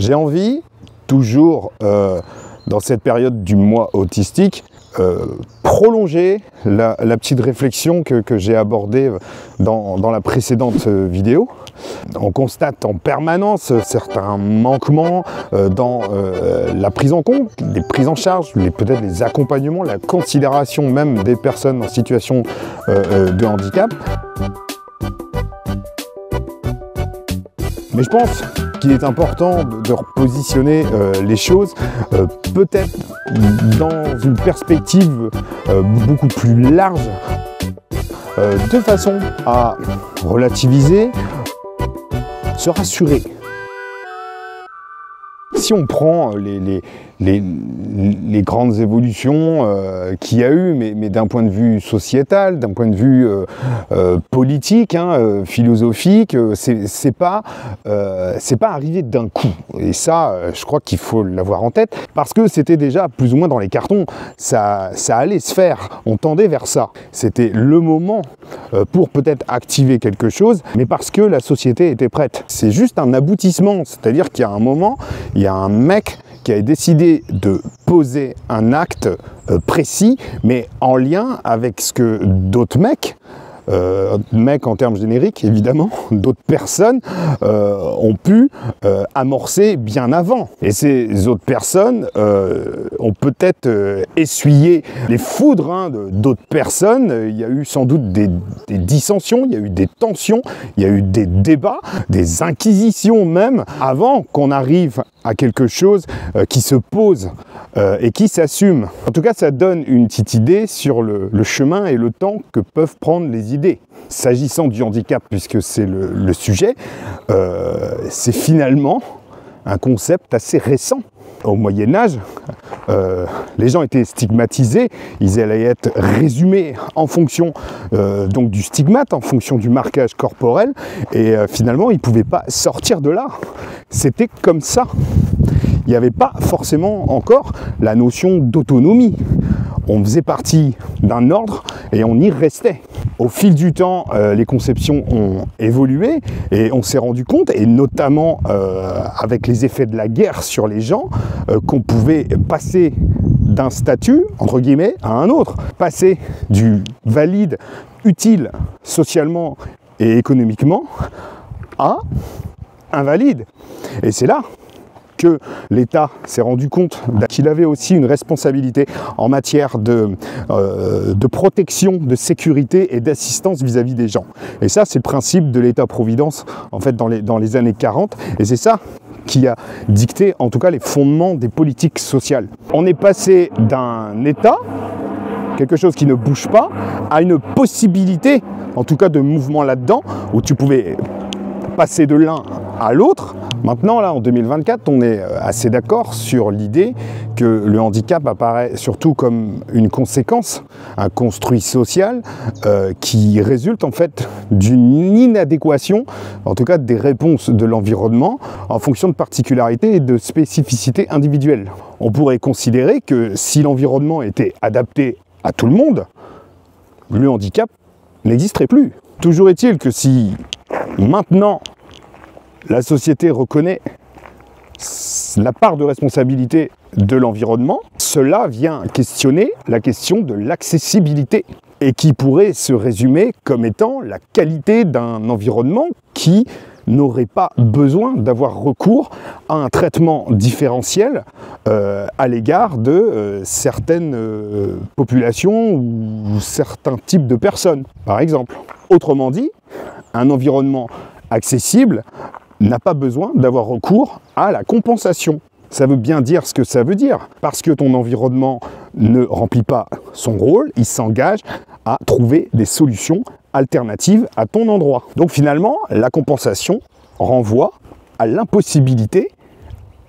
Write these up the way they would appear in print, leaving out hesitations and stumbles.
J'ai envie, toujours dans cette période du mois autistique, prolonger la petite réflexion que j'ai abordée dans la précédente vidéo. On constate en permanence certains manquements dans la prise en compte, les prises en charge, peut-être les accompagnements, la considération même des personnes en situation de handicap. Mais je pense qu'il est important de repositionner les choses, peut-être dans une perspective beaucoup plus large, de façon à relativiser, se rassurer. Si on prend les grandes évolutions qu'il y a eu, mais d'un point de vue sociétal, d'un point de vue politique, philosophique, c'est pas arrivé d'un coup. Et ça, je crois qu'il faut l'avoir en tête, parce que c'était déjà plus ou moins dans les cartons, ça allait se faire, on tendait vers ça. C'était le moment pour peut-être activer quelque chose, mais parce que la société était prête. C'est juste un aboutissement, c'est-à-dire qu'il y a un moment, il y a un mec qui a décidé de poser un acte précis, mais en lien avec ce que d'autres mecs en termes génériques évidemment, d'autres personnes ont pu amorcer bien avant. Et ces autres personnes ont peut-être essuyé les foudres d'autres personnes. Il y a eu sans doute des dissensions, il y a eu des tensions, il y a eu des débats, des inquisitions même, avant qu'on arrive à quelque chose qui se pose et qui s'assume. En tout cas, ça donne une petite idée sur le chemin et le temps que peuvent prendre les idées. S'agissant du handicap, puisque c'est le sujet, c'est finalement un concept assez récent. Au Moyen-Âge, les gens étaient stigmatisés, ils allaient être résumés en fonction donc du stigmate, en fonction du marquage corporel, et finalement ils ne pouvaient pas sortir de là. C'était comme ça. Il n'y avait pas forcément encore la notion d'autonomie. On faisait partie d'un ordre et on y restait. Au fil du temps, les conceptions ont évolué et on s'est rendu compte, et notamment avec les effets de la guerre sur les gens, qu'on pouvait passer d'un statut, entre guillemets, à un autre. Passer du valide, utile socialement et économiquement, à invalide. Et c'est là que l'État s'est rendu compte qu'il avait aussi une responsabilité en matière de protection, de sécurité et d'assistance vis-à-vis des gens. Et ça, c'est le principe de l'État-providence, en fait, dans les années 40. Et c'est ça qui a dicté, en tout cas, les fondements des politiques sociales. On est passé d'un État, quelque chose qui ne bouge pas, à une possibilité, en tout cas de mouvement là-dedans, où tu pouvais passer de l'un à l'autre. Maintenant, là, en 2024, on est assez d'accord sur l'idée que le handicap apparaît surtout comme une conséquence, un construit social qui résulte en fait d'une inadéquation, en tout cas des réponses de l'environnement, en fonction de particularités et de spécificités individuelles. On pourrait considérer que si l'environnement était adapté à tout le monde, le handicap n'existerait plus. Toujours est-il que si maintenant la société reconnaît la part de responsabilité de l'environnement, cela vient questionner la question de l'accessibilité, et qui pourrait se résumer comme étant la qualité d'un environnement qui n'aurait pas besoin d'avoir recours à un traitement différentiel à l'égard de certaines populations ou certains types de personnes, par exemple. Autrement dit, un environnement accessible n'a pas besoin d'avoir recours à la compensation. Ça veut bien dire ce que ça veut dire. Parce que ton environnement ne remplit pas son rôle, il s'engage à trouver des solutions alternatives à ton endroit. Donc finalement, la compensation renvoie à l'impossibilité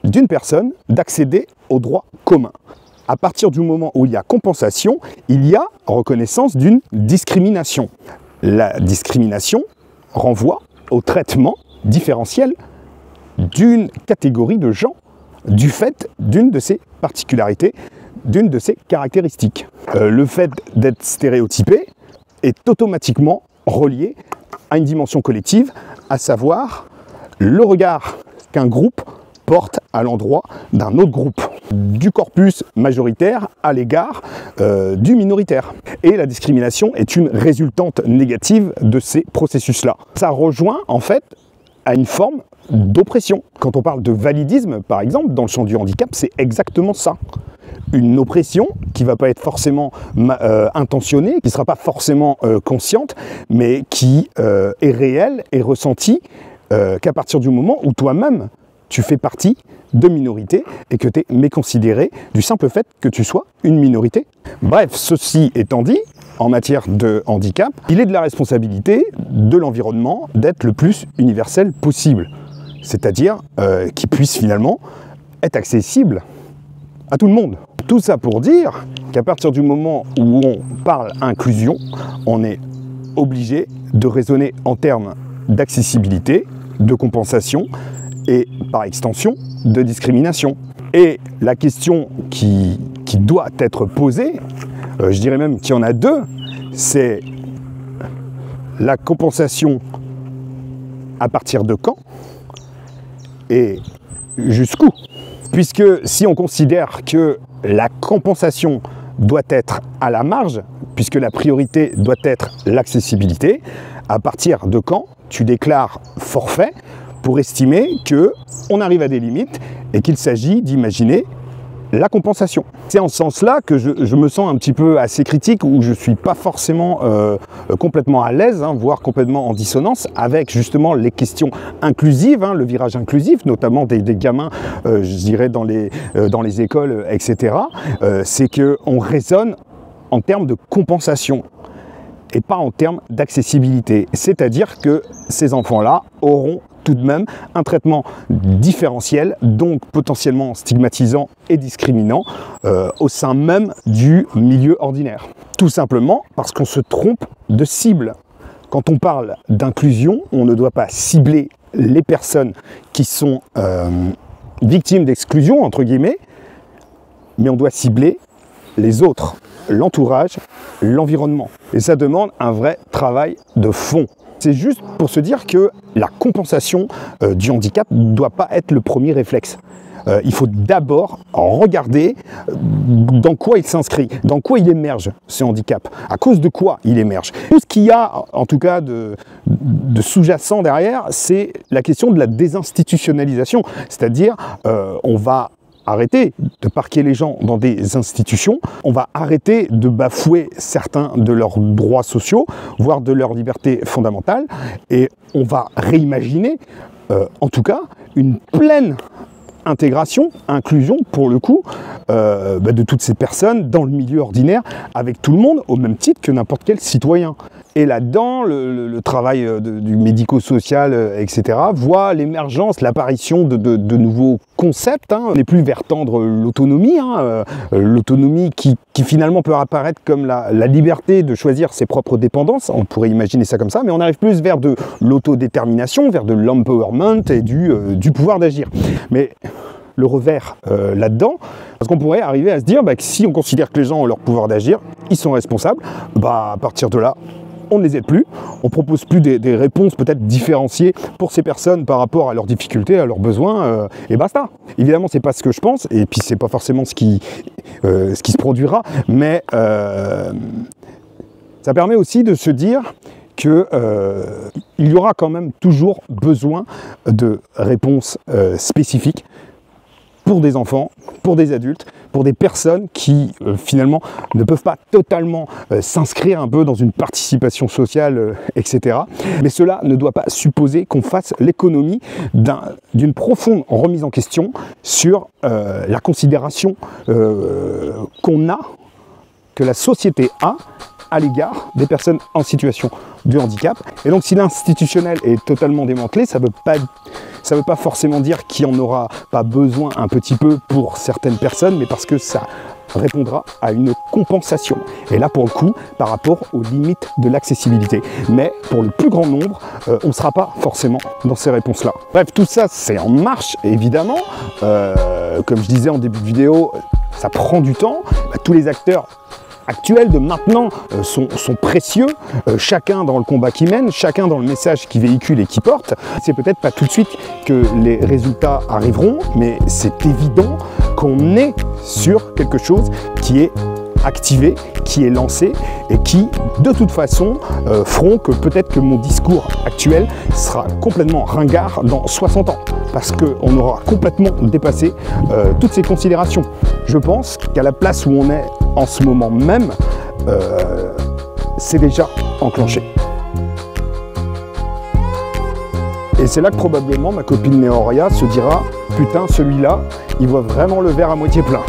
d'une personne d'accéder aux droits communs. À partir du moment où il y a compensation, il y a reconnaissance d'une discrimination. La discrimination renvoie au traitement différentiel d'une catégorie de gens du fait d'une de ses particularités, d'une de ses caractéristiques. Le fait d'être stéréotypé est automatiquement relié à une dimension collective, à savoir le regard qu'un groupe porte à l'endroit d'un autre groupe, du corpus majoritaire à l'égard du minoritaire. Et la discrimination est une résultante négative de ces processus-là. Ça rejoint en fait à une forme d'oppression. Quand on parle de validisme, par exemple, dans le champ du handicap, c'est exactement ça. Une oppression qui ne va pas être forcément intentionnée, qui ne sera pas forcément consciente, mais qui est réelle et ressentie qu'à partir du moment où toi-même, tu fais partie de minorité et que tu es méconsidéré du simple fait que tu sois une minorité. Bref, ceci étant dit, en matière de handicap, il est de la responsabilité de l'environnement d'être le plus universel possible. C'est-à-dire qu'il puisse finalement être accessible à tout le monde. Tout ça pour dire qu'à partir du moment où on parle inclusion, on est obligé de raisonner en termes d'accessibilité, de compensation et par extension de discrimination. Et la question qui doit être posée, je dirais même qu'il y en a deux, c'est la compensation à partir de quand et jusqu'où. Puisque si on considère que la compensation doit être à la marge, puisque la priorité doit être l'accessibilité, à partir de quand tu déclares forfait pour estimer qu'on arrive à des limites et qu'il s'agit d'imaginer la compensation. C'est en ce sens-là que je me sens un petit peu assez critique, où je ne suis pas forcément complètement à l'aise, voire complètement en dissonance avec justement les questions inclusives, le virage inclusif, notamment des gamins, je dirais, dans les écoles, etc. C'est qu'on raisonne en termes de compensation et pas en termes d'accessibilité. C'est-à-dire que ces enfants-là auront tout de même un traitement différentiel, donc potentiellement stigmatisant et discriminant au sein même du milieu ordinaire. Tout simplement parce qu'on se trompe de cible. Quand on parle d'inclusion, on ne doit pas cibler les personnes qui sont victimes d'exclusion, entre guillemets, mais on doit cibler les autres, l'entourage, l'environnement. Et ça demande un vrai travail de fond. C'est juste pour se dire que la compensation du handicap ne doit pas être le premier réflexe. Il faut d'abord regarder dans quoi il s'inscrit, dans quoi il émerge, ce handicap, à cause de quoi il émerge. Tout ce qu'il y a, en tout cas, de sous-jacent derrière, c'est la question de la désinstitutionnalisation. C'est-à-dire, on va arrêter de parquer les gens dans des institutions, on va arrêter de bafouer certains de leurs droits sociaux, voire de leurs libertés fondamentales, et on va réimaginer, en tout cas, une pleine intégration, inclusion pour le coup, de toutes ces personnes dans le milieu ordinaire, avec tout le monde, au même titre que n'importe quel citoyen. Et là-dedans, le travail du médico-social, etc., voit l'émergence, l'apparition de nouveaux concepts. On n'est plus vers tendre l'autonomie, l'autonomie qui finalement peut apparaître comme la liberté de choisir ses propres dépendances, on pourrait imaginer ça comme ça, mais on arrive plus vers de l'autodétermination, vers de l'empowerment et du pouvoir d'agir. Mais le revers là-dedans, parce qu'on pourrait arriver à se dire que si on considère que les gens ont leur pouvoir d'agir, ils sont responsables, à partir de là, on ne les aide plus, on propose plus des réponses peut-être différenciées pour ces personnes par rapport à leurs difficultés, à leurs besoins, et basta. Évidemment, c'est pas ce que je pense, et puis c'est pas forcément ce qui se produira, mais ça permet aussi de se dire qu'il y aura quand même toujours besoin de réponses spécifiques pour des enfants, pour des adultes, pour des personnes qui finalement ne peuvent pas totalement s'inscrire un peu dans une participation sociale, etc. Mais cela ne doit pas supposer qu'on fasse l'économie d'une profonde remise en question sur la considération qu'on a, que la société a à l'égard des personnes en situation de handicap. Et donc si l'institutionnel est totalement démantelé, ça veut pas forcément dire qu'il n'y en aura pas besoin un petit peu pour certaines personnes, mais parce que ça répondra à une compensation. Et là, pour le coup, par rapport aux limites de l'accessibilité. Mais pour le plus grand nombre, on ne sera pas forcément dans ces réponses-là. Bref, tout ça, c'est en marche, évidemment. Comme je disais en début de vidéo, ça prend du temps. Tous les acteurs actuels de maintenant sont précieux, chacun dans le combat qu'il mène, chacun dans le message qu'il véhicule et qu'il porte. C'est peut-être pas tout de suite que les résultats arriveront, mais c'est évident qu'on est sur quelque chose qui est activé, qui est lancé et qui, de toute façon, feront que peut-être que mon discours actuel sera complètement ringard dans 60 ans, parce qu'on aura complètement dépassé toutes ces considérations. Je pense qu'à la place où on est en ce moment même, c'est déjà enclenché. Et c'est là que probablement ma copine Néoria se dira « Putain, celui-là, il voit vraiment le verre à moitié plein ».